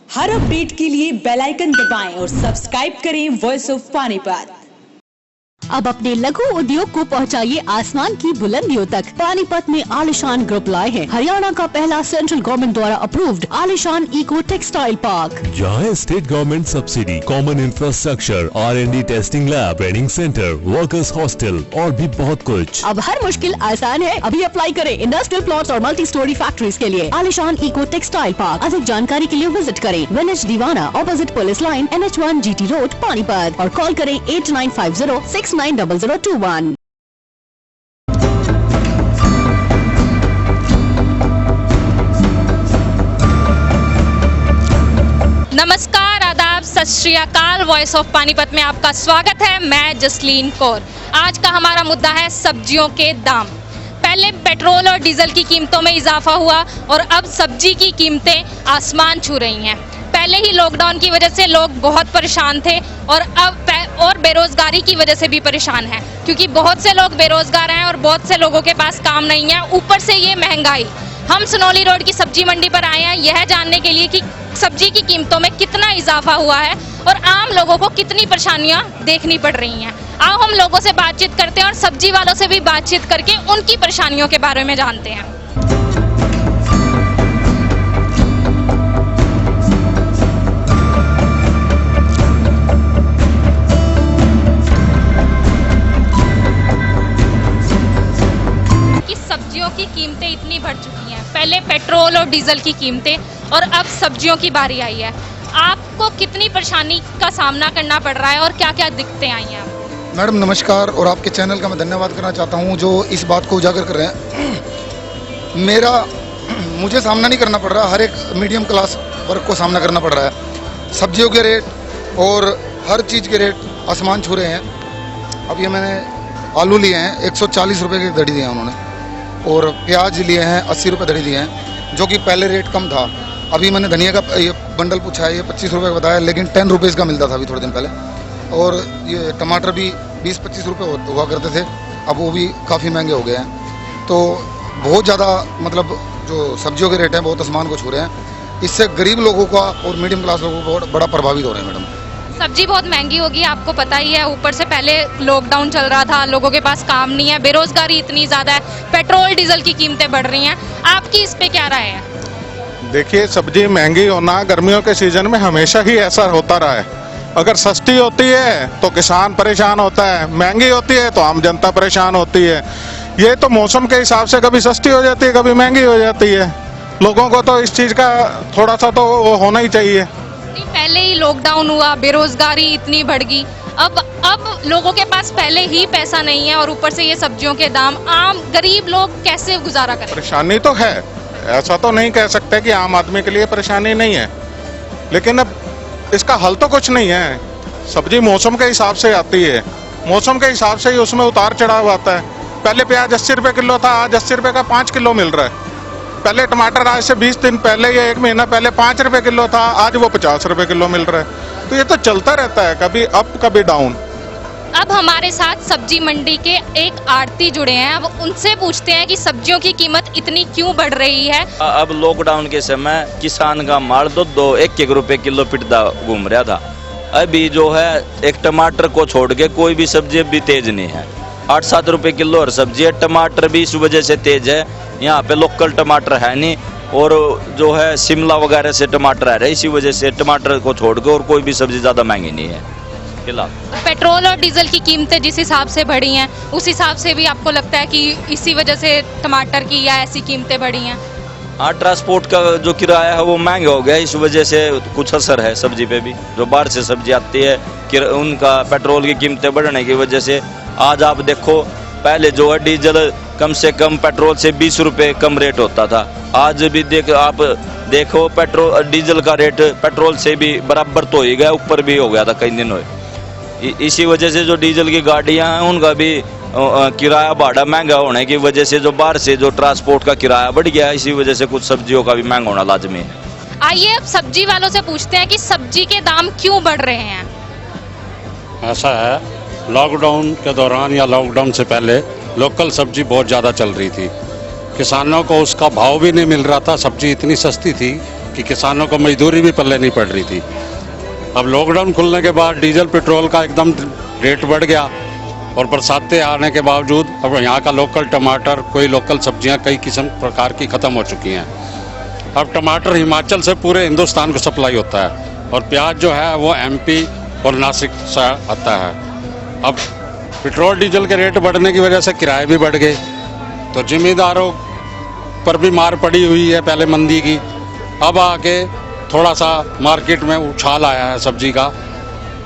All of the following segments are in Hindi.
हर अपडेट के लिए बेल आइकन दबाएं और सब्सक्राइब करें वॉइस ऑफ पानीपत। अब अपने लघु उद्योग को पहुंचाइए आसमान की बुलंदियों तक। पानीपत में आलिशान ग्रुप लाए हैं हरियाणा का पहला सेंट्रल गवर्नमेंट द्वारा अप्रूव्ड आलिशान इको टेक्सटाइल पार्क, जहां state government subsidy, common infrastructure, R&D testing lab, training centre, workers hostel और भी बहुत कुछ। अब हर मुश्किल आसान है। अभी अप्लाई करें इंडस्ट्रियल प्लॉट्स और मल्टी स्टोरी फैक्ट्रीज के लिए। आलिशान इको टेक्सटाइल पार्क। अधिक जानकारी के लिए विजिट करें विलेज दीवाना, opposite police line, NH1 GT road, Panipat, और कॉल करें 8950690021। नमस्कार, आदाब, सत श्री अकाल। वॉइस ऑफ पानीपत में आपका स्वागत है। मैं जसलीन कौर। आज का हमारा मुद्दा है सब्जियों के दाम। पहले पेट्रोल और डीजल की कीमतों में इजाफा हुआ और अब सब्जी की कीमतें आसमान छू रही हैं। पहले ही लॉकडाउन की वजह से लोग बहुत परेशान थे और अब बेरोजगारी की वजह से भी परेशान हैं, क्योंकि बहुत से लोग बेरोजगार हैं और बहुत से लोगों के पास काम नहीं है। ऊपर से ये महंगाई। हम सनौली रोड की सब्जी मंडी पर आए हैं यह जानने के लिए कि सब्जी की कीमतों में कितना इजाफा हुआ है और आम लोगों को कितनी परेशानियां देखनी पड़ रही हैं। आओ हम लोगों से बातचीत करते हैं और सब्जी वालों से भी बातचीत करके उनकी परेशानियों के बारे में जानते हैं। सब्जियों की कीमतें इतनी बढ़ चुकी हैं। पहले पेट्रोल और डीजल की कीमतें और अब सब्जियों की बारी आई है। आपको कितनी परेशानी का सामना करना पड़ रहा है और क्या क्या दिक्कतें आई हैं? मैडम नमस्कार, और आपके चैनल का मैं धन्यवाद करना चाहता हूं जो इस बात को उजागर कर रहे हैं। मुझे सामना नहीं करना पड़ रहा, हर एक मीडियम क्लास वर्ग को सामना करना पड़ रहा है। सब्जियों के रेट और हर चीज़ के रेट आसमान छू रहे हैं। अब ये मैंने आलू लिए हैं 140 रुपये की दड़ी दिए हैं उन्होंने, और प्याज लिए हैं 80 रुपये दड़ी दिए हैं, जो कि पहले रेट कम था। अभी मैंने धनिया का ये बंडल पूछा है, ये 25 रुपये बताया, लेकिन 10 रुपीज़ का मिलता था अभी थोड़े दिन पहले। और ये टमाटर भी 20-25 रुपये हुआ करते थे, अब वो भी काफ़ी महंगे हो गए हैं। तो बहुत ज़्यादा मतलब जो सब्जियों के रेट हैं बहुत आसमान को छू रहे हैं। इससे गरीब लोगों का और मीडियम क्लास लोगों को बड़ा प्रभावित हो रहे हैं। मैडम सब्जी बहुत महंगी होगी, आपको पता ही है। ऊपर से पहले लॉकडाउन चल रहा था, लोगों के पास काम नहीं है, बेरोजगारी इतनी ज़्यादा है, पेट्रोल डीजल की कीमतें बढ़ रही हैं। आपकी इस पे क्या राय है? देखिए, सब्जी महंगी होना गर्मियों के सीजन में हमेशा ही ऐसा होता रहा है। अगर सस्ती होती है तो किसान परेशान होता है, महंगी होती है तो आम जनता परेशान होती है। ये तो मौसम के हिसाब से कभी सस्ती हो जाती है, कभी महंगी हो जाती है। लोगों को तो इस चीज़ का थोड़ा सा तो होना ही चाहिए। पहले ही लॉकडाउन हुआ, बेरोजगारी इतनी बढ़ गई, अब लोगों के पास पहले ही पैसा नहीं है और ऊपर से ये सब्जियों के दाम। आम गरीब लोग कैसे गुजारा करें? परेशानी तो है, ऐसा तो नहीं कह सकते कि आम आदमी के लिए परेशानी नहीं है, लेकिन अब इसका हल तो कुछ नहीं है। सब्जी मौसम के हिसाब से आती है, मौसम के हिसाब से ही उसमें उतार चढ़ाव आता है। पहले प्याज 80 रुपये किलो था, आज 80 रुपये का 5 किलो मिल रहा है। पहले टमाटर आज से 20 दिन पहले या 1 महीना पहले 5 रुपये किलो था, आज वो 50 रुपये किलो मिल रहा है। तो ये तो चलता रहता है, कभी अप कभी डाउन। अब हमारे साथ सब्जी मंडी के एक आड़ती जुड़े हैं, अब उनसे पूछते हैं कि सब्जियों की कीमत इतनी क्यों बढ़ रही है। अब लॉकडाउन के समय किसान का माल तो 1-1 रुपये किलो पिटदा घूम रहा था। अभी जो है एक टमाटर को छोड़ के कोई भी सब्जी अभी तेज नहीं है। 8-7 रुपये किलो और सब्जी है। टमाटर भी इस वजह से तेज है, यहाँ पे लोकल टमाटर है नहीं, और जो है शिमला वगैरह से टमाटर आ रहा है, इसी वजह से टमाटर को छोड़ के और कोई भी सब्जी ज़्यादा महंगी नहीं है फिलहाल। पेट्रोल और डीजल की कीमतें जिस हिसाब से बढ़ी हैं, उस हिसाब से भी आपको लगता है कि इसी वजह से टमाटर की या ऐसी कीमतें बढ़ी हैं? हाँ, ट्रांसपोर्ट का जो किराया है वो महंगा हो गया, इस वजह से कुछ असर है सब्जी पे भी। जो बाहर से सब्जी आती है उनका पेट्रोल की कीमतें बढ़ने की वजह से आज आप देखो, पहले जो है डीजल कम से कम पेट्रोल से 20 रुपये कम रेट होता था। आज भी आप देखो पेट्रोल डीजल का रेट पेट्रोल से भी बराबर तो ही गया, ऊपर भी हो गया था कई दिन हुए। इसी वजह से जो डीजल की गाड़ियां हैं उनका भी किराया भाड़ा महंगा होने की वजह से जो बाहर से जो ट्रांसपोर्ट का किराया बढ़ गया, इसी वजह से कुछ सब्जियों का भी महंगा होना लाजमी है। आइए अब सब्जी वालों से पूछते हैं कि सब्जी के दाम क्यों बढ़ रहे हैं। ऐसा है, लॉकडाउन के दौरान या लॉकडाउन से पहले लोकल सब्जी बहुत ज़्यादा चल रही थी, किसानों को उसका भाव भी नहीं मिल रहा था। सब्जी इतनी सस्ती थी कि किसानों को मजदूरी भी पल्ले नहीं पड़ रही थी। अब लॉकडाउन खुलने के बाद डीजल पेट्रोल का एकदम रेट बढ़ गया और बरसातें आने के बावजूद अब यहाँ का लोकल टमाटर, कोई लोकल सब्जियाँ कई किस्म प्रकार की ख़त्म हो चुकी हैं। अब टमाटर हिमाचल से पूरे हिंदुस्तान को सप्लाई होता है और प्याज जो है वो एमपी और नासिक से आता है। अब पेट्रोल डीजल के रेट बढ़ने की वजह से किराए भी बढ़ गए, तो जिम्मेदारों पर भी मार पड़ी हुई है पहले मंदी की। अब आके थोड़ा सा मार्केट में उछाल आया है सब्जी का,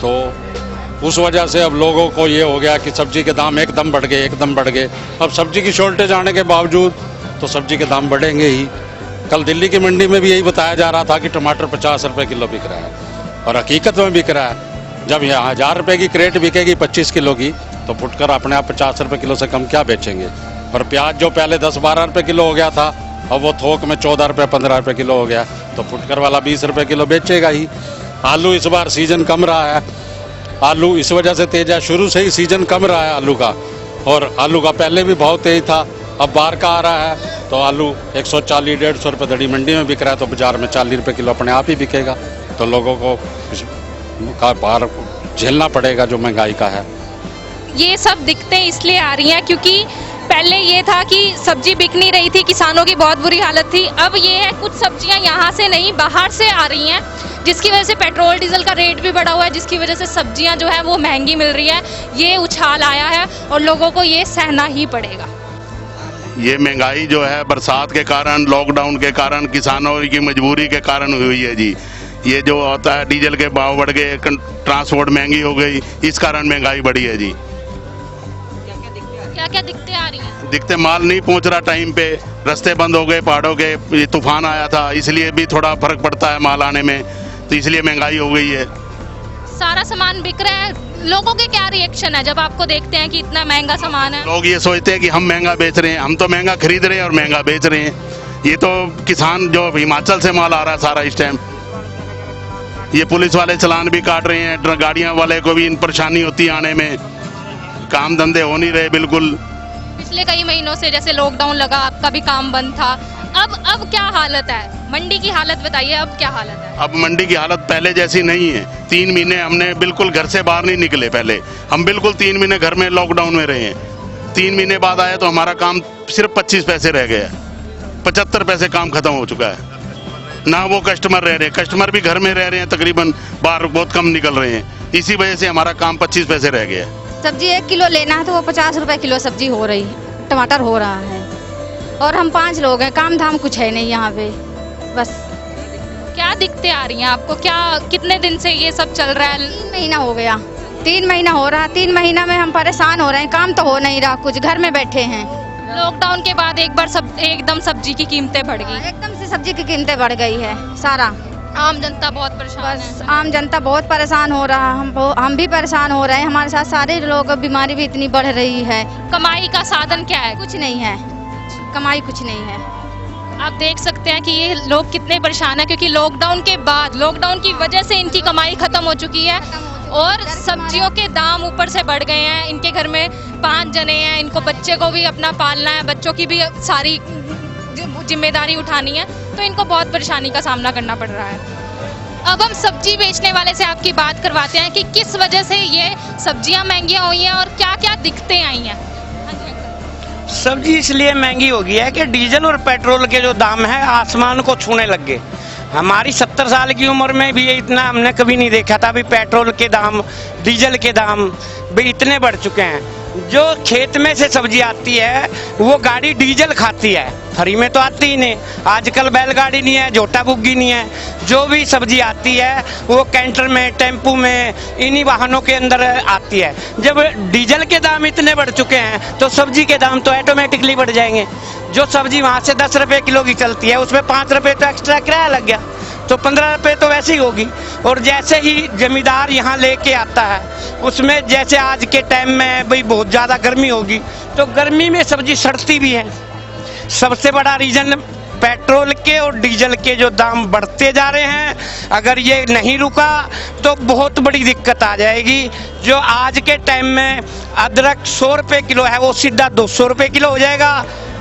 तो उस वजह से अब लोगों को ये हो गया कि सब्जी के दाम एकदम बढ़ गए। अब सब्जी की शॉर्टेज आने के बावजूद तो सब्जी के दाम बढ़ेंगे ही। कल दिल्ली की मंडी में भी यही बताया जा रहा था कि टमाटर 50 रुपये किलो बिक रहा है और हकीकत में बिक रहा है। जब यहाँ 1000 रुपये की क्रेट बिकेगी 25 किलो की, तो फुटकर अपने आप 50 रुपये किलो से कम क्या बेचेंगे। और प्याज जो पहले 10-12 रुपये किलो हो गया था, अब वो थोक में 14 रुपये 15 रुपये किलो हो गया, तो फुटकर वाला 20 रुपये किलो बेचेगा ही। आलू इस बार सीजन कम रहा है, आलू इस वजह से तेज है, शुरू से ही सीजन कम रहा है आलू का, और आलू का पहले भी बहुत तेज था। अब बाहर का आ रहा है तो आलू 140-150 रुपये दड़ी मंडी में बिक रहा है, तो बाजार में 40 रुपये किलो अपने आप ही बिकेगा। तो लोगों को का भार झेलना पड़ेगा जो महंगाई का है। ये सब दिक्कतें इसलिए आ रही हैं क्योंकि पहले ये था कि सब्जी बिक नहीं रही थी, किसानों की बहुत बुरी हालत थी। अब ये है कुछ सब्जियां यहाँ से नहीं बाहर से आ रही हैं, जिसकी वजह से पेट्रोल डीजल का रेट भी बढ़ा हुआ है, जिसकी वजह से सब्जियां जो है वो महंगी मिल रही है। ये उछाल आया है और लोगों को ये सहना ही पड़ेगा। ये महंगाई जो है बरसात के कारण, लॉकडाउन के कारण, किसानों की मजबूरी के कारण हुई है जी। ये जो होता है डीजल के भाव बढ़ गए, ट्रांसपोर्ट महंगी हो गई, इस कारण महंगाई बढ़ी है जी। क्या क्या दिक्कतें आ रही हैं? दिखते माल नहीं पहुंच रहा टाइम पे, रास्ते बंद हो गए, पहाड़ों के ये तूफान आया था, इसलिए भी थोड़ा फर्क पड़ता है माल आने में, तो इसलिए महंगाई हो गई है। सारा सामान बिक रहा है, लोगों के क्या रिएक्शन है जब आपको देखते हैं कि इतना महंगा सामान है? लोग ये सोचते हैं कि हम महंगा बेच रहे हैं, हम तो महंगा खरीद रहे हैं और महंगा बेच रहे हैं। ये तो किसान जो हिमाचल से माल आ रहा है सारा इस टाइम, ये पुलिस वाले चालान भी काट रहे हैं, गाड़ियां वाले को भी इन परेशानी होती है आने में, काम धंधे हो नहीं रहे बिल्कुल। पिछले कई महीनों से जैसे लॉकडाउन लगा, आपका भी काम बंद था, अब क्या हालत है? मंडी की हालत बताइए, अब क्या हालत है? अब मंडी की हालत पहले जैसी नहीं है। 3 महीने हमने बिल्कुल घर से बाहर नहीं निकले, पहले हम बिल्कुल 3 महीने घर में लॉकडाउन में रहे हैं। 3 महीने बाद आए तो हमारा काम सिर्फ 25 पैसे रह गया, 75 पैसे काम खत्म हो चुका है। ना वो कस्टमर रह रहे, कस्टमर भी घर में रह रहे हैं, तकरीबन बाहर बहुत कम निकल रहे हैं, इसी वजह से हमारा काम 25 पैसे रह गया है। सब्जी 1 किलो लेना है तो वो 50 रुपए किलो सब्जी हो रही, टमाटर हो रहा है, और हम 5 लोग हैं, काम धाम कुछ है नहीं यहाँ पे। बस क्या दिक्कतें आ रही हैं आपको? क्या कितने दिन से ये सब चल रहा है? 3 महीना हो गया, 3 महीना हो रहा, 3 महीना में हम परेशान हो रहे हैं, काम तो हो नहीं रहा, कुछ घर में बैठे हैं। लॉकडाउन के बाद एक बार एकदम सब्जी की कीमतें बढ़ गई, एकदम से सब्जी की कीमतें बढ़ गई है, सारा आम जनता बहुत परेशान बस है। आम जनता बहुत परेशान हो रहा, हम भी परेशान हो रहे हैं, हमारे साथ सारे लोग, बीमारी भी इतनी बढ़ रही है। कमाई का साधन क्या है? कुछ नहीं है, कमाई कुछ नहीं है। आप देख सकते हैं कि ये लोग कितने परेशान हैं क्योंकि लॉकडाउन के बाद, लॉकडाउन की वजह से इनकी कमाई खत्म हो चुकी है और सब्जियों के दाम ऊपर से बढ़ गए हैं। इनके घर में 5 जने हैं, इनको बच्चे को भी अपना पालना है, बच्चों की भी सारी जिम्मेदारी उठानी है, तो इनको बहुत परेशानी का सामना करना पड़ रहा है। अब हम सब्जी बेचने वाले से आपकी बात करवाते हैं कि किस वजह से ये सब्जियां महंगी हुई हैं और क्या क्या दिक्कतें आई हैं। सब्जी इसलिए महंगी हो गई है कि डीजल और पेट्रोल के जो दाम है आसमान को छूने लग गए। हमारी 70 साल की उम्र में भी ये इतना हमने कभी नहीं देखा था। अभी पेट्रोल के दाम, डीजल के दाम भी इतने बढ़ चुके हैं। जो खेत में से सब्जी आती है वो गाड़ी डीजल खाती है, फ्री में तो आती ही नहीं। आजकल बैलगाड़ी नहीं है, झोटा बुग्गी नहीं है, जो भी सब्जी आती है वो कैंटर में, टेम्पू में, इन्हीं वाहनों के अंदर आती है। जब डीजल के दाम इतने बढ़ चुके हैं तो सब्जी के दाम तो ऑटोमेटिकली बढ़ जाएंगे। जो सब्जी वहाँ से 10 रुपये किलो की चलती है उसमें 5 रुपये तो एक्स्ट्रा किराया लग गया, तो 15 रुपये तो वैसे ही होगी। और जैसे ही जमींदार यहाँ लेके आता है उसमें, जैसे आज के टाइम में भाई बहुत ज़्यादा गर्मी होगी तो गर्मी में सब्जी सड़ती भी है। सबसे बड़ा रीज़न पेट्रोल के और डीजल के जो दाम बढ़ते जा रहे हैं। अगर ये नहीं रुका तो बहुत बड़ी दिक्कत आ जाएगी। जो आज के टाइम में अदरक 100 रुपये किलो है वो सीधा 200 रुपये किलो हो जाएगा।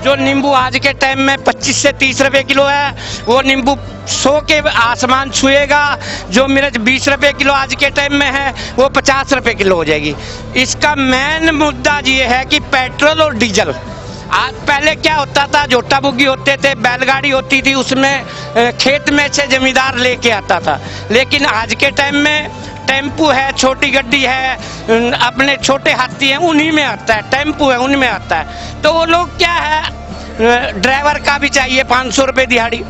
जो नींबू आज के टाइम में 25 से 30 रुपए किलो है, वो नींबू 100 के आसमान छुएगा। जो मिर्च 20 रुपए किलो आज के टाइम में है, वो 50 रुपए किलो हो जाएगी। इसका मेन मुद्दा ये है कि पेट्रोल और डीजल। आज पहले क्या होता था, जोटा बुग्गी होते थे, बैलगाड़ी होती थी, उसमें खेत में से जमींदार लेके आता था। लेकिन आज के टाइम में टेम्पू है, छोटी गड्डी है, अपने छोटे हाथी हैं, उन्हीं में आता है। टेम्पू है, उनमें आता है। तो वो लोग क्या है, ड्राइवर का भी चाहिए 500 रुपये दिहाड़ी,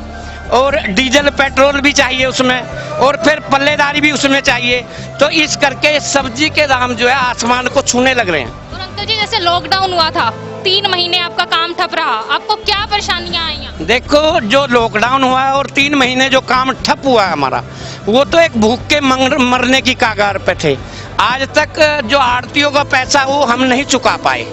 और डीजल पेट्रोल भी चाहिए उसमें, और फिर पल्लेदारी भी उसमें चाहिए। तो इस करके सब्जी के दाम जो है आसमान को छूने लग रहे हैं। और अंकल जी, जैसे लॉकडाउन हुआ था, 3 महीने आपका काम ठप रहा, आपको क्या परेशानियां आई? देखो, जो लॉकडाउन हुआ है और 3 महीने जो काम ठप हुआ है हमारा, वो तो एक भूख के मरने की कगार पे थे। आज तक जो आड़तियों का पैसा वो हम नहीं चुका पाए,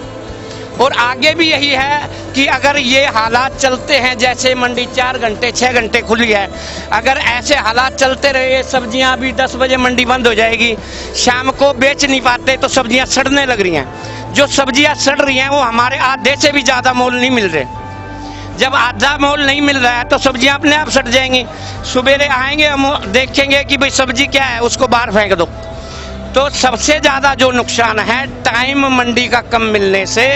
और आगे भी यही है कि अगर ये हालात चलते हैं, जैसे मंडी 4 घंटे 6 घंटे खुली है, अगर ऐसे हालात चलते रहे, सब्जियां अभी 10 बजे मंडी बंद हो जाएगी, शाम को बेच नहीं पाते तो सब्जियां सड़ने लग रही हैं। जो सब्जियां सड़ रही हैं वो हमारे आधे से भी ज़्यादा मोल नहीं मिल रहे। जब आधा मोल नहीं मिल रहा है तो सब्जियां अपने आप सड़ जाएंगी। सुबेरे आएंगे, हम देखेंगे कि भाई सब्जी क्या है, उसको बाहर फेंक दो। तो सबसे ज़्यादा जो नुकसान है, टाइम मंडी का कम मिलने से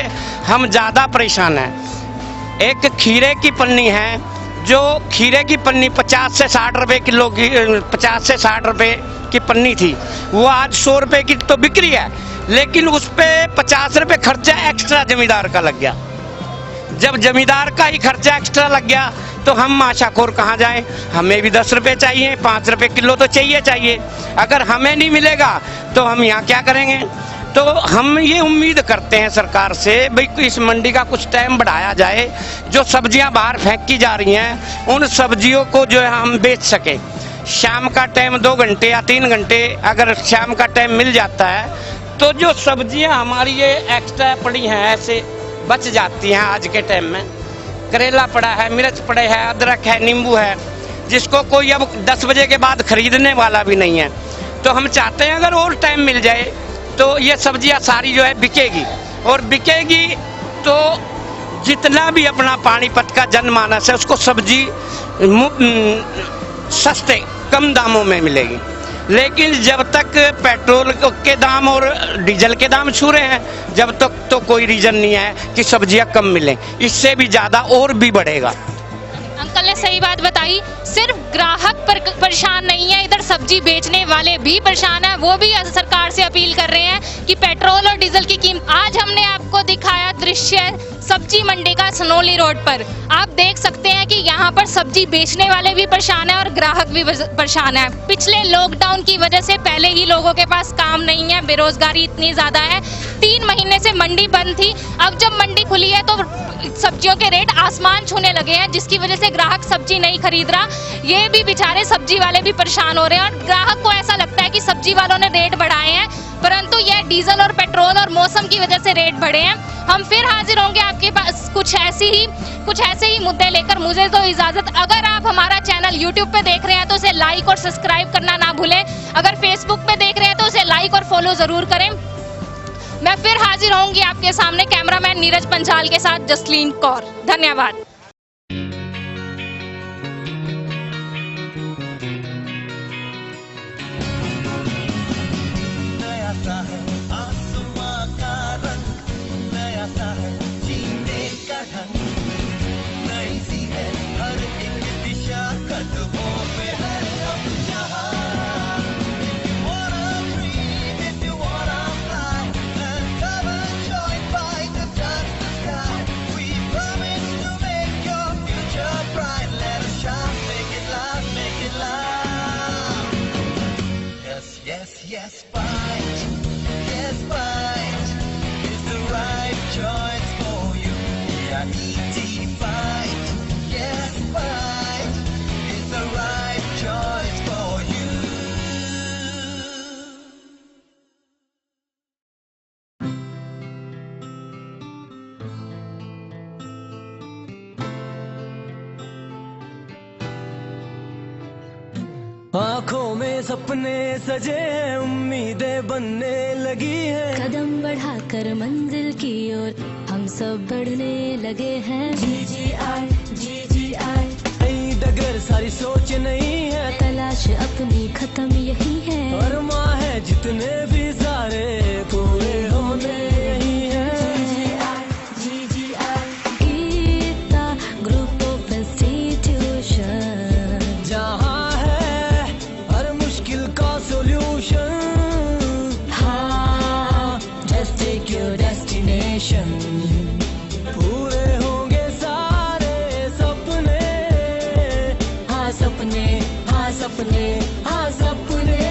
हम ज़्यादा परेशान हैं। एक खीरे की पन्नी है, जो खीरे की पन्नी 50 से 60 रुपए किलो की, 50 से 60 रुपए की पन्नी थी, वो आज 100 रुपए की तो बिक्री है, लेकिन उस पर 50 रुपए खर्चा एक्स्ट्रा जमींदार का लग गया। जब जमींदार का ही खर्चा एक्स्ट्रा लग गया तो हम माशाखोर कहाँ जाएं? हमें भी 10 रुपए चाहिए, 5 रुपए किलो तो चाहिए। अगर हमें नहीं मिलेगा तो हम यहाँ क्या करेंगे? तो हम ये उम्मीद करते हैं सरकार से, भाई इस मंडी का कुछ टाइम बढ़ाया जाए। जो सब्जियां बाहर फेंकी जा रही हैं, उन सब्जियों को जो है हम बेच सकें। शाम का टाइम 2 घंटे या 3 घंटे अगर शाम का टाइम मिल जाता है, तो जो सब्जियां हमारी ये एक्स्ट्रा पड़ी हैं, ऐसे बच जाती हैं। आज के टाइम में करेला पड़ा है, मिर्च पड़े है, अदरक है, नींबू है, जिसको कोई अब 10 बजे के बाद खरीदने वाला भी नहीं है। तो हम चाहते हैं अगर और टाइम मिल जाए तो ये सब्जियां सारी जो है बिकेगी, और बिकेगी तो जितना भी अपना पानीपत का जनमानस है उसको सब्जी सस्ते कम दामों में मिलेगी। लेकिन जब तक पेट्रोल के दाम और डीजल के दाम छू रहे हैं, जब तक तो कोई रीजन नहीं है कि सब्जियां कम मिलें। इससे भी ज़्यादा और भी बढ़ेगा। अंकल ने सही बात बताई। सिर्फ ग्राहक परेशान नहीं है, इधर सब्जी बेचने वाले भी परेशान है। वो भी सरकार से अपील कर रहे हैं कि पेट्रोल और डीजल की कीमत। आज हमने आपको दिखाया दृश्य सब्जी मंडी का सनोली रोड पर। आप देख सकते हैं कि यहाँ पर सब्जी बेचने वाले भी परेशान है और ग्राहक भी परेशान है। पिछले लॉकडाउन की वजह से पहले ही लोगों के पास काम नहीं है, बेरोजगारी इतनी ज्यादा है। 3 महीने से मंडी बंद थी, अब जब मंडी खुली है तो सब्जियों के रेट आसमान छूने लगे हैं, जिसकी वजह से ग्राहक सब्जी नहीं खरीद रहा। ये भी बेचारे सब्जी वाले भी परेशान हो रहे हैं, और ग्राहक को ऐसा लगता है कि सब्जी वालों ने रेट बढ़ाए हैं, परंतु यह डीजल और पेट्रोल और मौसम की वजह से रेट बढ़े हैं। हम फिर हाजिर होंगे आपके पास कुछ ऐसे ही मुद्दे लेकर। मुझे तो इजाजत। अगर आप हमारा चैनल यूट्यूब पे देख रहे हैं तो उसे लाइक और सब्सक्राइब करना ना भूलें। अगर फेसबुक पे देख रहे हैं तो उसे लाइक और फॉलो जरूर करें। मैं फिर हाजिर होंगी आपके सामने कैमरामैन नीरज पंचाल के साथ जसलीन कौर। धन्यवाद। आँखों में सपने सजे हैं, उम्मीदें बनने लगी हैं। कदम बढ़ाकर मंजिल की ओर हम सब बढ़ने लगे हैं। GGI नई डगर सारी सोच नहीं है, तलाश अपनी खत्म यही है, और माँ है जितने भी सारे पूरे होने यही है। GGI Geeta group of institution, जहाँ है हर मुश्किल का सॉल्यूशन। हाँ just take your destination। पूरे होंगे सारे सपने, हाँ सपने, हाँ सपने, हाँ सपने,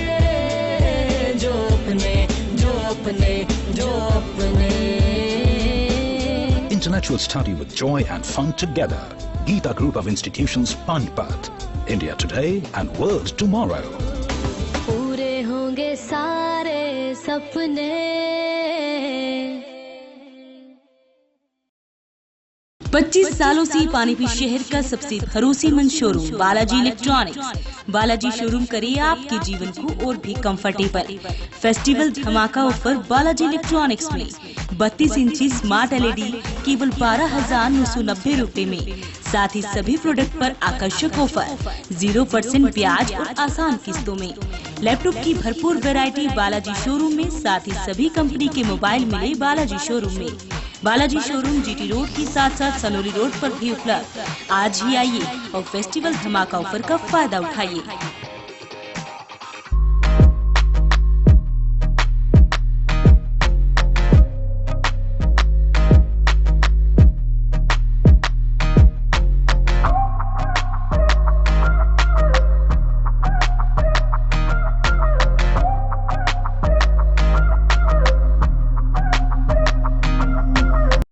जो अपने, जो अपने, जो अपने। Intellectual study with joy and fun together. Geeta Group of Institutions, Panipat. India today and world tomorrow. पूरे होंगे सारे सपने। 25 सालों से पानीपत शहर का सबसे भरोसेमंद showroom Balaji electronics. Balaji showroom करे आपके जीवन को और भी कंफर्टेबल। फेस्टिवल धमाका ऑफर बालाजी इलेक्ट्रॉनिक्स में 32 इंची स्मार्ट LED केवल 12,990 रूपए में। साथ ही सभी प्रोडक्ट पर आकर्षक ऑफर, 0% ब्याज और आसान किस्तों में। लैपटॉप की भरपूर वैरायटी बालाजी शोरूम में। साथ ही सभी कंपनी के मोबाइल मिले बालाजी शोरूम में। बालाजी शोरूम GT रोड की साथ सनोली रोड पर भी उपलब्ध। आज ही आइए और फेस्टिवल धमाका ऑफर का फायदा उठाइए।